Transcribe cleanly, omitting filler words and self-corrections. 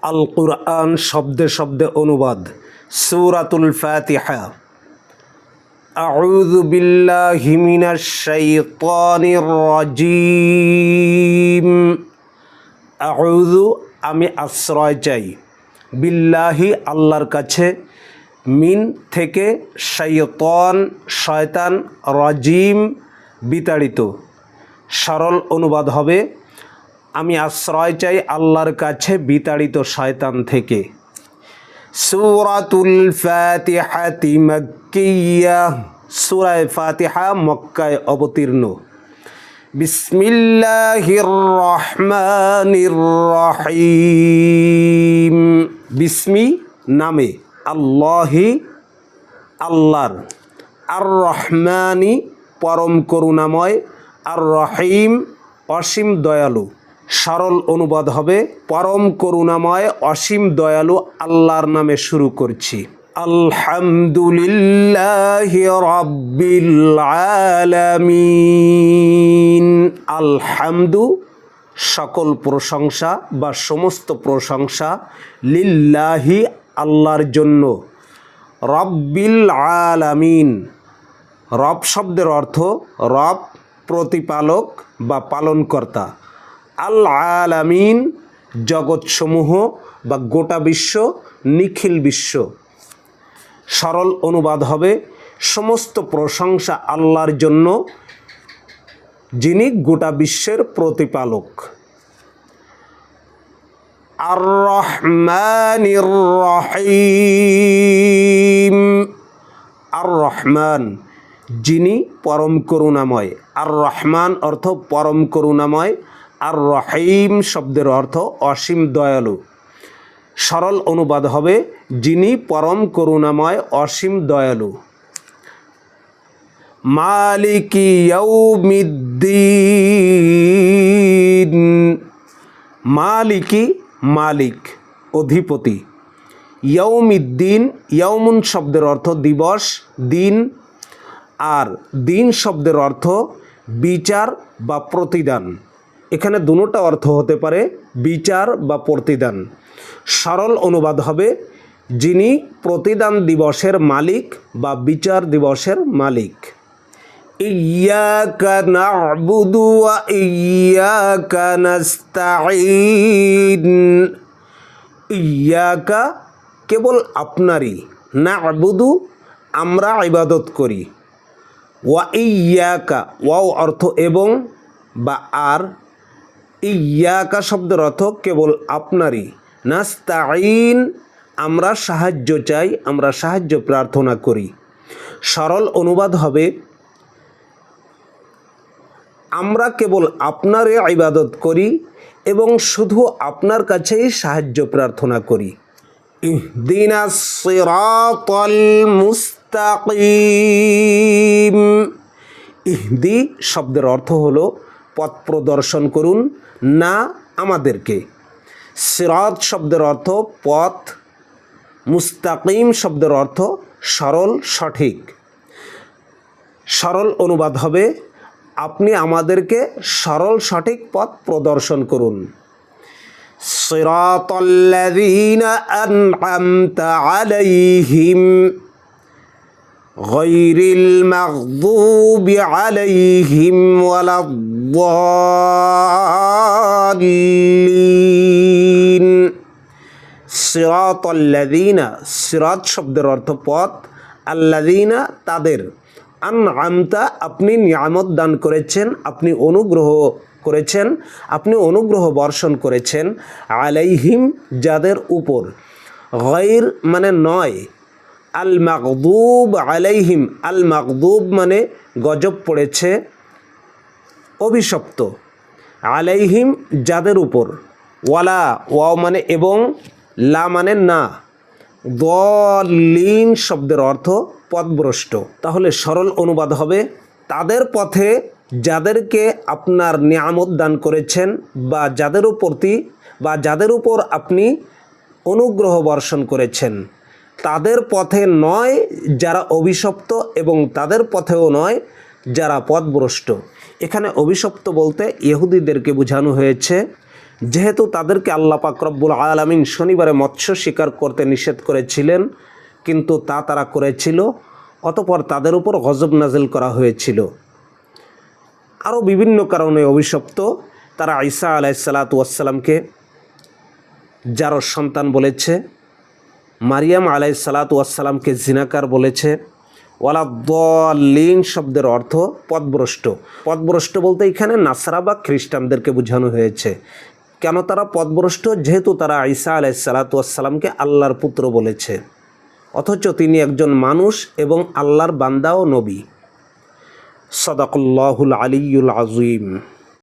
আল কুরআন শব্দে শব্দে অনুবাদ। সূরাতুল ফাতিহা। আউযু বিল্লাহি মিনাশ শাইতানির রাজিম। আউযু আমি আশ্রয় চাই, বিল্লাহি আল্লাহর কাছে, মিন থেকে, শাইতান শয়তান, রাজিম বিতাড়িত। সরল অনুবাদ হবে আমি আশ্রয় চাই আল্লাহর কাছে বিতাড়িত শয়তান থেকে। সূরাতুল ফাতিহাতি মাক্কিয়াহ। সূরা ফাতিহা মক্কায় অবতীর্ণ। বিসমিল্লাহির রহমানির রহিম। বিসমি নামে, আল্লাহি আল্লাহর, আর রহমানি পরম করুণাময়, আর রহিম অসীম দয়ালু। সরল অনুবাদ হবে পরম করুণাময় অসীম দয়ালু আল্লাহর নামে শুরু করছি। আলহামদুলিল্লাহি রাব্বিল আলামিন। আলহামদু সকল প্রশংসা বা সমস্ত প্রশংসা, লিল্লাহি আল্লাহর জন্য, রাব্বিল আলামিন রব শব্দের অর্থ রব প্রতিপালক বা পালনকর্তা। আল আলামিন জগৎসমূহ বা গোটা বিশ্ব, নিখিল বিশ্ব। সরল অনুবাদ হবে সমস্ত প্রশংসা আল্লাহর জন্য, যিনি গোটা বিশ্বের প্রতিপালক। আর রহমানির রহিম। আর রহমান যিনি পরম করুণাময়। আর রহমান অর্থ পরম করুণাময়, আর রহিম শব্দের অর্থ অসীম দয়ালু। সরল অনুবাদ হবে যিনি পরম করুণাময় অসীম দয়ালু। মালিকি ইয়াউমিদ্দিন। মালিকি মালিক, অধিপতি। ইয়াউমিদ্দিন ইয়াউমুন শব্দের অর্থ দিবস, দিন। আর দিন শব্দের অর্থ বিচার বা প্রতিদান। এখানে দুটোটা অর্থ হতে পারে, বিচার বা প্রতিদান। সরল অনুবাদ হবে যিনি প্রতিদান দিবসের মালিক বা বিচার দিবসের মালিক। ইয়াকা না'বুদু ওয়া ইয়াকা নাস্তাঈন। ইয়াকা কেবল আপনারই, না'বুদু আমরা ইবাদত করি, ওয়া ইয়াকা ওয়াও অর্থ এবং বা আর, ইয়াকা শব্দের অর্থ কেবল আপনারই, নাস্তাঈন আমরা সাহায্য চাই, আমরা সাহায্য প্রার্থনা করি। সরল অনুবাদ হবে আমরা কেবল আপনারই ইবাদত করি এবং শুধু আপনার কাছেই সাহায্য প্রার্থনা করি। ইহদিনাস সিরাতাল মুস্তাকিম। ইহদি শব্দের অর্থ হলো পথ প্রদর্শন করুন, না আমাদেরকে। সিরাত শব্দের অর্থ পথ, মুস্তাকিম শব্দের অর্থ সরল সঠিক। সরল অনুবাদ হবে আপনি আমাদেরকে সরল সঠিক পথ প্রদর্শন করুন। সিরাতাল্লাযীনা আন'আমতা আলাইহিম গায়রিল মাগযুবি আলাইহিম ওয়ালাদ-দাল্লিন। সিরাতাল্লাযীনা সিরাত শব্দের অর্থ পথ, আল্লাযীনা তাদের, আন'আমতা আপনি নিয়ামত দান করেছেন, আপনি অনুগ্রহ করেছেন, আপনি অনুগ্রহ বর্ষণ করেছেন, আলাইহিম যাদের উপর, গায়র মানে নয়, আল মাগদুব আলাইহিম আল মাগদুব মানে গজব পড়েছে, অভিশপ্ত, আলাইহিম যাদের উপর, ওয়ালা ওয়াও মানে এবং, লা মানে না, দাল্লিন শব্দের অর্থ পথভ্রষ্ট। তাহলে সরল অনুবাদ হবে তাদের পথে যাদেরকে আপনার নিয়ামত দান করেছেন বা যাদের উপর আপনি অনুগ্রহ বর্ষণ করেছেন, তাদের পথে নয় যারা অভিশপ্ত এবং তাদের পথেও নয় যারা পথভ্রষ্ট। এখানে অভিশপ্ত বলতে ইহুদিদেরকে বোঝানো হয়েছে, যেহেতু তাদেরকে আল্লাহ পাক রব্বুল আলামিন শনিবারে মৎস্য শিকার করতে নিষেধ করেছিলেন, কিন্তু তা তারা করেছিল, অতঃপর তাদের উপর গজব নাজিল করা হয়েছিল। আরও বিভিন্ন কারণে অভিশপ্ত। তারা ঈসা আলাইহিসসালাতু ওয়াসসালামকে জারজ সন্তান বলেছে, মারিয়াম আলাইহিসসালাতু ওয়াসসালামকে জিনাকার বলেছে। ওয়ালাদ্দাল্লিন শব্দের অর্থ পথভ্রষ্ট। পথভ্রষ্ট বলতে এখানে নাসারা বা খ্রিস্টানদেরকে বোঝানো হয়েছে। কেন তারা পথভ্রষ্ট? যেহেতু তারা ঈসা আলাইহিসসালাতু ওয়াসসালামকে আল্লাহর পুত্র বলেছে, অথচ তিনি একজন মানুষ এবং আল্লাহর বান্দা ও নবী। সাদাকাল্লাহুল আলিয়্যুল আযীম।